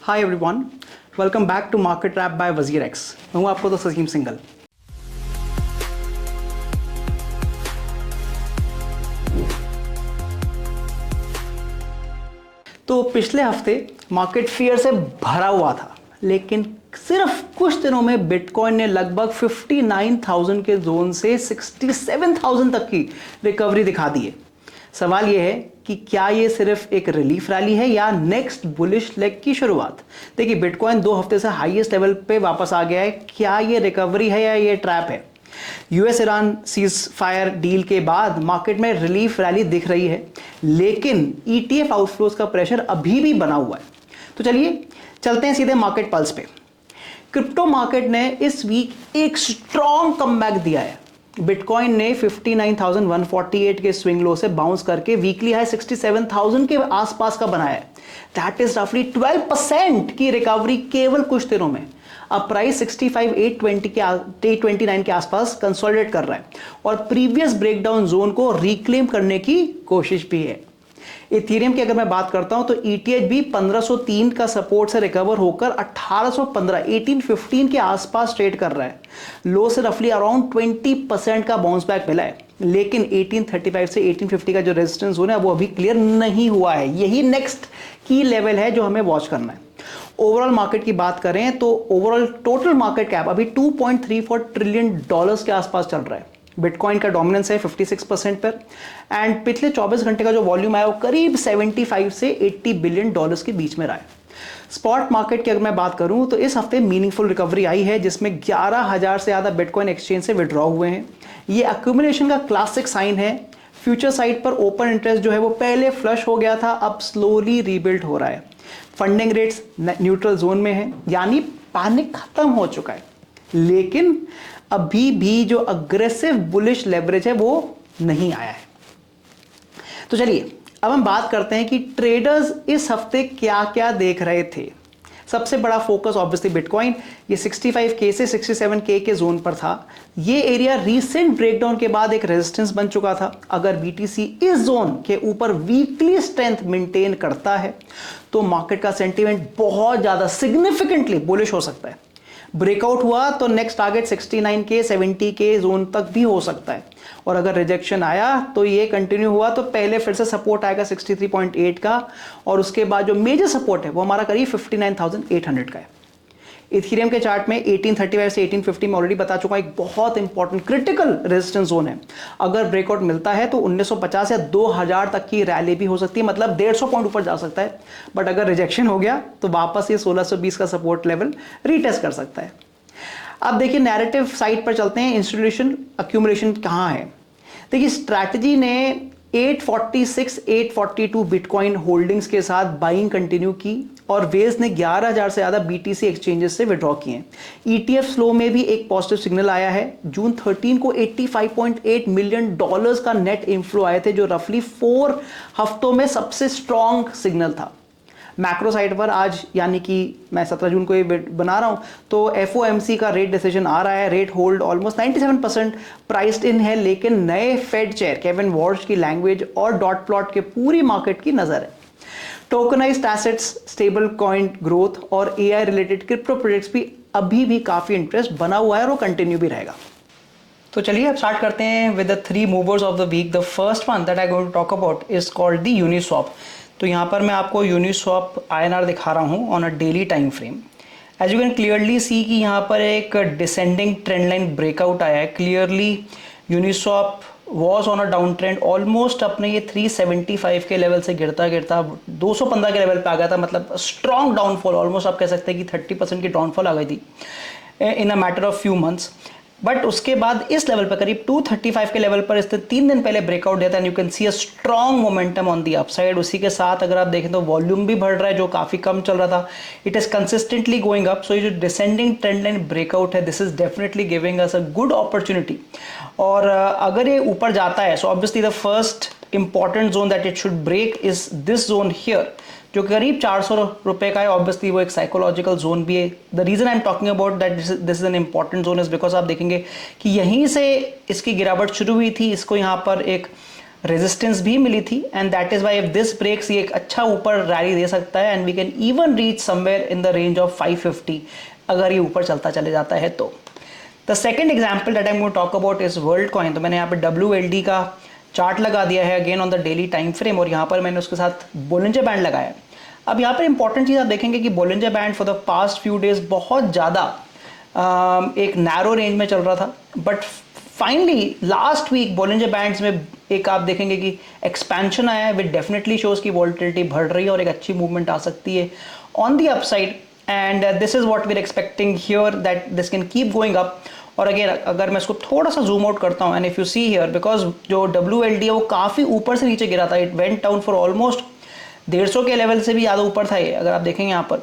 Hi everyone, welcome back to market wrap by WazirX. मैं हूं आपको तो सजीम सिंगल। तो पिछले हफ्ते मार्केट फियर से भरा हुआ था, लेकिन सिर्फ कुछ दिनों में बिटकॉइन ने लगभग 59,000 के जोन से 67,000 तक की रिकवरी दिखा दी है। सवाल यह है कि क्या यह सिर्फ एक रिलीफ रैली है या नेक्स्ट बुलिश लेग की शुरुआत। देखिए, बिटकॉइन 2 हफ्ते से हाईएस्ट लेवल पे वापस आ गया है। क्या यह रिकवरी है या यह ट्रैप है? US Iran cease fire deal के बाद मार्केट में रिलीफ रैली दिख रही है, लेकिन ईटीएफ आउटफ्लोज का प्रेशर अभी भी बना हुआ है। तो चलिए चलते हैं सीधे मार्केट पल्स पे। क्रिप्टो मार्केट ने इस वीक एक स्ट्रॉन्ग कमबैक दिया है। बिटकॉइन ने 59,148 के स्विंग लो से बाउंस करके वीकली हाई 67,000 के आसपास का बनाया है। दैट इज रफली 12% की रिकवरी केवल कुछ दिनों में। अब प्राइस 65,829 के आसपास कंसोलिडेट कर रहा है और प्रीवियस ब्रेकडाउन जोन को रिक्लेम करने की कोशिश भी है। इथेरियम की अगर मैं बात करता हूं तो ईटीएच भी 1503 का सपोर्ट से रिकवर होकर 1815 के आसपास ट्रेड कर रहा है। लो से रफली अराउंड 20% का बाउंस बैक मिला है, लेकिन 1835 से 1850 का जो रेजिस्टेंस जोन है वो अभी क्लियर नहीं हुआ है। यही नेक्स्ट की लेवल है जो हमें वॉच करना है। ओवरऑल मार्केट की बात करें तो ओवरऑल टोटल मार्केट कैप अभी $2.34 ट्रिलियन के आसपास चल रहा है। बिटकॉइन का डोमिनेंस है 56% पर एंड पिछले 24 घंटे का जो वॉल्यूम आया वो करीब 75 से 80 बिलियन डॉलर्स के बीच में रहा है। स्पॉट मार्केट की अगर मैं बात करूं तो इस हफ्ते मीनिंगफुल रिकवरी आई है, जिसमें 11,000 से ज़्यादा बिटकॉइन एक्सचेंज से विड्रॉ हुए हैं। ये अक्यूमुलेशन का क्लासिक साइन है। फ्यूचर साइड पर ओपन इंटरेस्ट जो है वो पहले फ्लश हो गया था, अब स्लोली रीबिल्ड हो रहा है। फंडिंग रेट्स न्यूट्रल जोन में है, यानी पैनिक खत्म हो चुका है, लेकिन अभी भी जो अग्रेसिव बुलिश लेवरेज है वो नहीं आया है। तो चलिए अब हम बात करते हैं कि ट्रेडर्स इस हफ्ते क्या क्या देख रहे थे। सबसे बड़ा फोकस ऑब्वियसली बिटकॉइन, ये 65K से 67K के जोन पर था। ये एरिया रीसेंट ब्रेकडाउन के बाद एक रेजिस्टेंस बन चुका था। अगर बीटीसी इस जोन के ऊपर वीकली स्ट्रेंथ मेंटेन करता है तो मार्केट का सेंटीमेंट बहुत ज्यादा सिग्निफिकेंटली बुलिश हो सकता है। ब्रेकआउट हुआ तो next target 69K 70K zone तक भी हो सकता है, और अगर रिजेक्शन आया तो ये कंटिन्यू हुआ तो पहले फिर से सपोर्ट आएगा 63.8 का, और उसके बाद जो मेजर सपोर्ट है वो हमारा करीब 59,800 का है। इथेरियम के चार्ट में 1835 से 1850 में ऑलरेडी बता चुका हूं, एक बहुत इंपॉर्टेंट क्रिटिकल रेजिस्टेंस जोन है। अगर ब्रेकआउट मिलता है तो 1950 या 2000 तक की रैली भी हो सकती है, मतलब 150 पॉइंट ऊपर जा सकता है। बट अगर रिजेक्शन हो गया तो वापस ये 1620 का सपोर्ट लेवल रीटेस्ट कर सकता है। अब देखिए नैरेटिव साइड पर चलते हैं। इंस्टीट्यूशन अक्यूमुलेशन कहाँ है? देखिए, स्ट्रैटेजी ने 846 842 बिटकॉइन होल्डिंग्स के साथ बाइंग कंटिन्यू की और वेज ने 11,000 से ज्यादा बीटीसी एक्सचेंजेस से विड्रॉ किए। ईटीएफ स्लो में भी एक पॉजिटिव सिग्नल आया है। जून 13 को $85.8 मिलियन का नेट इनफ्लो आए थे, जो रफली 4 हफ्तों में सबसे स्ट्रॉन्ग सिग्नल था। मैक्रो साइड पर आज, यानी कि मैं 17 जून को ये बना रहा हूं, तो एफओएमसी का रेट डिसीजन आ रहा है। Rate hold almost 97% priced in है, लेकिन नए फेड चेयर केविन वॉर्श की लैंग्वेज और डॉट प्लॉट के पूरी मार्केट की नजर है। Tokenised assets, stable coin growth और एआई रिलेटेड क्रिप्टो प्रोजेक्ट्स भी अभी भी काफी इंटरेस्ट बना हुआ है और वो कंटिन्यू भी रहेगा। तो चलिए अब स्टार्ट करते हैं with the 3 movers of the week. The first one that I going to talk about is called the Uniswap. तो यहाँ पर मैं आपको यूनिस्वैप INR दिखा रहा हूँ on a daily time frame. As you can clearly see कि यहाँ पर एक डिसेंडिंग ट्रेंड लाइन ब्रेकआउट आया है। Clearly Uniswap was on a down trend, almost अपने ये 375 के लेवल से गिरता गिरता 215 के लेवल पे आ गया था। मतलब स्ट्रॉन्ग डाउनफॉल, ऑलमोस्ट आप कह सकते हैं कि 30% की डाउनफॉल आ गई थी in a matter of few months. But उसके बाद इस लेवल पर करीब 235 के लेवल पर इसने 3 दिन पहले ब्रेकआउट दिया था and you can see a strong momentum on the upside. उसी के साथ अगर आप देखें तो वॉल्यूम भी बढ़ रहा है, जो काफी कम चल रहा था। It is consistently going up. So ये जो डिसेंडिंग ट्रेंड लाइन ब्रेकआउट है, this is definitely giving us a good opportunity. और अगर ये ऊपर जाता है so obviously the first important zone that it should break is this zone here, जो करीब 400 रुपए का है। ऑब्वियसली वो एक साइकोलॉजिकल जोन भी है। The reason I am talking about that this is an important zone is because आप देखेंगे कि यहीं से इसकी गिरावट शुरू हुई थी। इसको यहाँ पर एक रेजिस्टेंस भी मिली थी, and that is why if this breaks ये एक अच्छा ऊपर रैली दे सकता है, and we can even reach somewhere in the range of 550 अगर ये ऊपर चलता चले जाता है तो। The second example that I am going to talk about is Worldcoin. तो मैंने यहाँ पे WLD का चार्ट लगा दिया है again on the daily time frame, और यहाँ पर मैंने उसके साथ बोलिंजर बैंड लगाया। अब यहाँ पर इंपॉर्टेंट चीज़ आप देखेंगे कि Bollinger band for the past few days बहुत ज़्यादा एक नैरो रेंज में चल रहा था, but finally last week Bollinger bands में एक आप देखेंगे कि एक्सपेंशन आया है, विच डेफिनेटली शोज की वॉलेटिलिटी बढ़ रही है और एक अच्छी मूवमेंट आ सकती है on the upside, and this is what we are expecting here that this can keep going up. और अगर मैं इसको थोड़ा सा जूम आउट करता हूँ, and if you see here, because जो WLD है वो काफ़ी ऊपर से नीचे गिरा था, it went down for almost 150 के लेवल से भी ज़्यादा ऊपर था ये, अगर आप देखेंगे यहाँ पर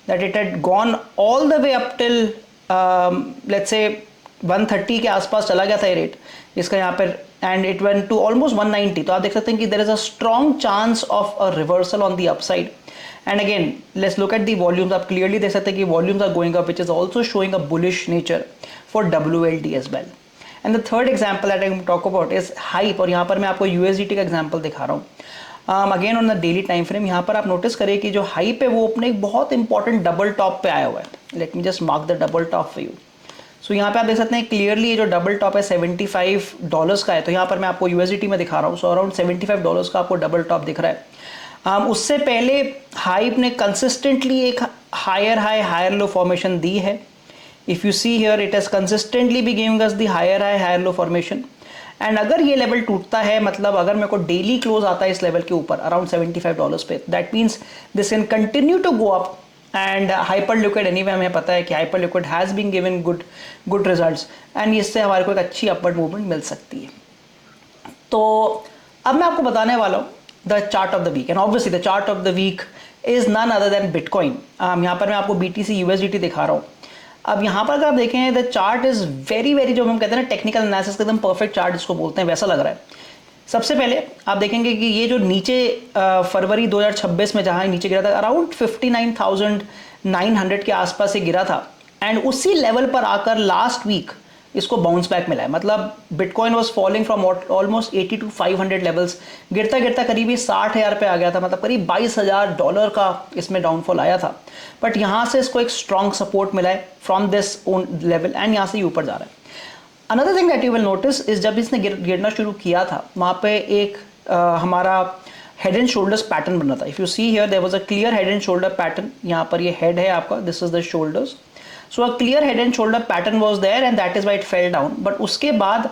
that it had gone all the way up till let's say 130 के आसपास चला गया था ये रेट इसका यहाँ पर, and it went to almost 190। तो आप देख सकते हैं कि there is a strong chance of a reversal on the upside. And again let's look at the volumes, आप क्लियरली देख सकते हैं कि volumes are going up, which is also showing a bullish nature for WLD as well. And the third example that I am talk about is hype, और यहाँ पर मैं आपको USDT का एग्जाम्पल दिखा रहा हूँ again on the daily time frame. यहाँ पर आप नोटिस करें कि जो हाइप है वो अपने एक बहुत इंपॉर्टेंट डबल टॉप पे आया हुआ है। Let me just mark the double top for you. So यहाँ पे आप देख सकते हैं क्लियरली ये जो डबल टॉप है $75 का है, तो यहाँ पर मैं आपको USDT में दिखा रहा हूँ। सो अराउंड $75 का आपको डबल टॉप दिख रहा है। उससे पहले हाइप ने कंसिस्टेंटली एक हायर लो फॉर्मेशन दी है। If you see here it has consistently be giving us the higher low formation, and अगर ये लेवल टूटता है, मतलब अगर मेरे को डेली क्लोज आता है इस लेवल के ऊपर अराउंड $75 पे, that means this can continue to go up, and Hyperliquid anyway हमें पता है कि Hyperliquid has been given good results, and इससे हमारे को एक अच्छी अपवर्ड मूवमेंट मिल सकती है। तो अब मैं आपको बताने वाला हूँ the chart of the week, and obviously the chart of the week is none other than bitcoin. यहाँ पर मैं आपको BTC USDT दिखा रहा हूँ। अब यहाँ पर अगर आप देखें द चार्ट इज वेरी जो हम कहते हैं ना टेक्निकल एनालिसिस का एकदम परफेक्ट चार्ट जिसको बोलते हैं, वैसा लग रहा है। सबसे पहले आप देखेंगे कि ये जो नीचे फरवरी 2026 में जहाँ नीचे गिरा था अराउंड 59,900 के आसपास से गिरा था, एंड उसी लेवल पर आकर लास्ट वीक इसको बाउंस बैक मिला है। मतलब bitcoin was falling from almost 80 to 500 levels, गिरता गिरता करीब 60,000 पे आ गया था, मतलब करीब $22,000 का इसमें डाउनफॉल आया था। बट यहाँ से इसको एक स्ट्रॉन्ग सपोर्ट मिला है from this own level, and यहाँ से ऊपर जा रहा है। Another thing that you will notice is जब इसने गिरना शुरू किया था वहाँ पे एक हमारा हेड एंड शोल्डर्स पैटर्न बना था। If you see here there was a clear head and shoulder pattern. यहाँ पर ये हेड है आपका, this is the shoulders. So a clear head and shoulder pattern was there, and that is why it fell down. But उसके बाद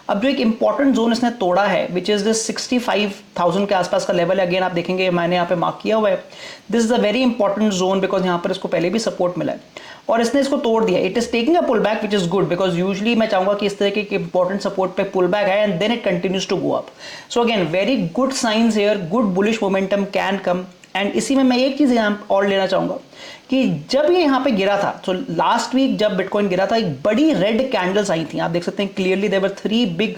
अब जो एक इंपॉर्टेंट जोन इसने तोड़ा है, विच इज दिस 65,000 के आसपास का लेवल है। अगेन आप देखेंगे मैंने यहाँ पे मार्क किया हुआ है, this is a very important zone, because यहाँ पर इसको पहले भी सपोर्ट मिला है और इसने इसको तोड़ दिया। It is taking a pull back which is good, because usually मैं चाहूंगा कि इस तरह के इंपॉर्टेंट सपोर्ट पे पुल बैक है, and then it continues to go up. So again very good signs here, good bullish momentum can come. And इसी में मैं एक चीज यहाँ और लेना चाहूंगा कि जब ये यहाँ पे गिरा था, तो लास्ट वीक जब बिटकॉइन गिरा था, एक बड़ी रेड कैंडल्स आई थी। आप देख सकते हैं clearly there were 3 big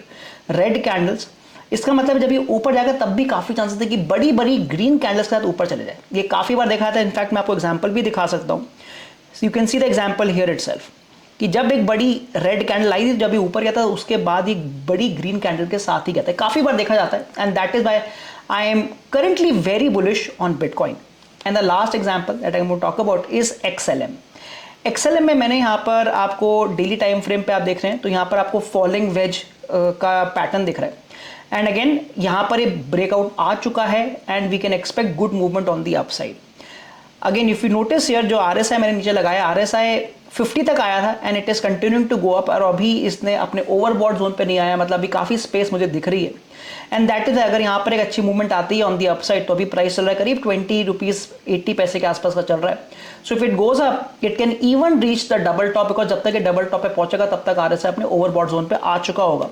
red candles. इसका मतलब जब ये ऊपर जाएगा तब भी काफी चांसेस थे कि बड़ी बड़ी ग्रीन कैंडल्स के साथ ऊपर चले जाए। ये काफी बार देखा था, इनफैक्ट मैं आपको एग्जांपल भी दिखा सकता हूँ। You can see the example here itself कि जब एक बड़ी रेड कैंडल आई थी, जब ये ऊपर गया था, उसके बाद एक बड़ी ग्रीन कैंडल के साथ ही गया था। काफी बार देखा जाता है, and that is why I am currently very bullish on bitcoin. And the last example that I am going to talk about is XLM। XLM में मैंने यहाँ पर आपको डेली टाइम फ्रेम पे आप देख रहे हैं, तो यहाँ पर आपको फॉलिंग वेज का पैटर्न दिख रहा है, एंड अगेन यहाँ पर एक ब्रेकआउट आ चुका है, and we can expect good movement on the upside. Again if you notice here जो RSI मैंने नीचे लगाया, RSI 50 तक आया था, and it is continuing to go up, और अभी इसने अपने ओवरबॉट जोन पे नहीं आया, मतलब अभी काफी स्पेस मुझे दिख रही है, एंड दैट इज अगर यहाँ पर एक अच्छी मूवमेंट आती है ऑन दी अपसाइड, तो अभी प्राइस चल रहा है करीब ₹20.80 के आसपास का चल रहा है। So if it goes up it can even reach the double top, because जब तक ये डबल टॉप पे पहुंचेगा तब तक RSI अपने ओवरबॉट जोन पे आ चुका होगा।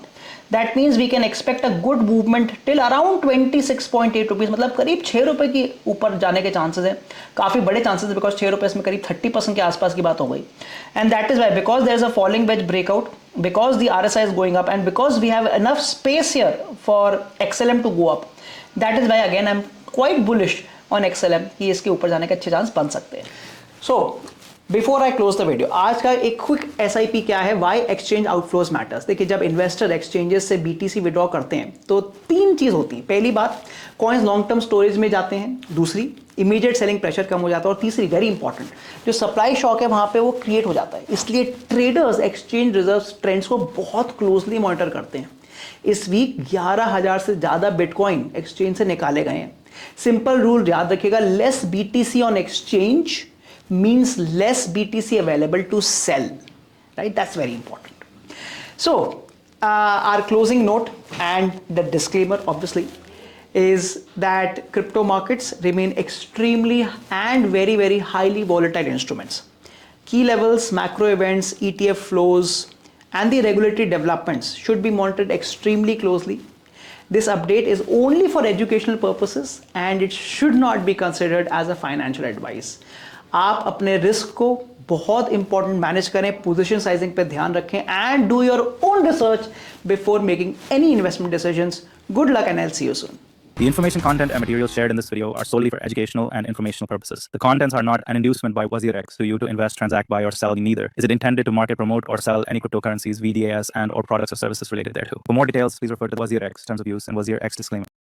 That means we can expect a good movement till around ₹26.8, मतलब करीब ₹6 के ऊपर जाने के चांसेस है, काफी बड़े चांसेस है, बिकॉज ₹6 में करीब 30% के आसपास की बात हो गई। And that is why because there is a falling wedge breakout, because the RSI is going up, and because we have enough space here for XLM to go up, that is why again I'm quite bullish on XLM कि इसके ऊपर जाने के अच्छे chance बन सकते हैं। So before I close the video, आज का एक क्विक SIP क्या है, वाई एक्सचेंज आउटफ्लोज मैटर्स। देखिए, जब इन्वेस्टर एक्सचेंजेस से BTC विड्रॉ करते हैं तो 3 चीज होती है। पहली बात, कॉइन्स लॉन्ग टर्म स्टोरेज में जाते हैं। दूसरी, इमीडिएट सेलिंग प्रेशर कम हो जाता है। और तीसरी, वेरी इंपॉर्टेंट, जो सप्लाई शॉक है वहां पे वो क्रिएट हो जाता है। इसलिए ट्रेडर्स एक्सचेंज रिजर्व ट्रेंड्स को बहुत क्लोजली मॉनिटर करते हैं। इस वीक 11,000 से ज्यादा बिटकॉइन एक्सचेंज से निकाले गए हैं। सिंपल रूल याद रखिएगा, less BTC on exchange means less BTC available to sell, right? That's very important. So, our closing note and the disclaimer obviously is that crypto markets remain extremely and very, very highly volatile instruments. Key levels, macro events, ETF flows, and the regulatory developments should be monitored extremely closely. This update is only for educational purposes and it should not be considered as a financial advice. आप अपने risk को बहुत important manage करें, position sizing पे ध्यान रखें and do your own research before making any investment decisions. Good luck and I will see you soon. The information, content, and materials shared in this video are solely for educational and informational purposes. The contents are not an inducement by WazirX to you to invest, transact, buy, or sell. Neither is it intended to market, promote, or sell any cryptocurrencies, VDAs, and/or products or services related thereto. For more details, please refer to the WazirX terms of use and WazirX disclaimer.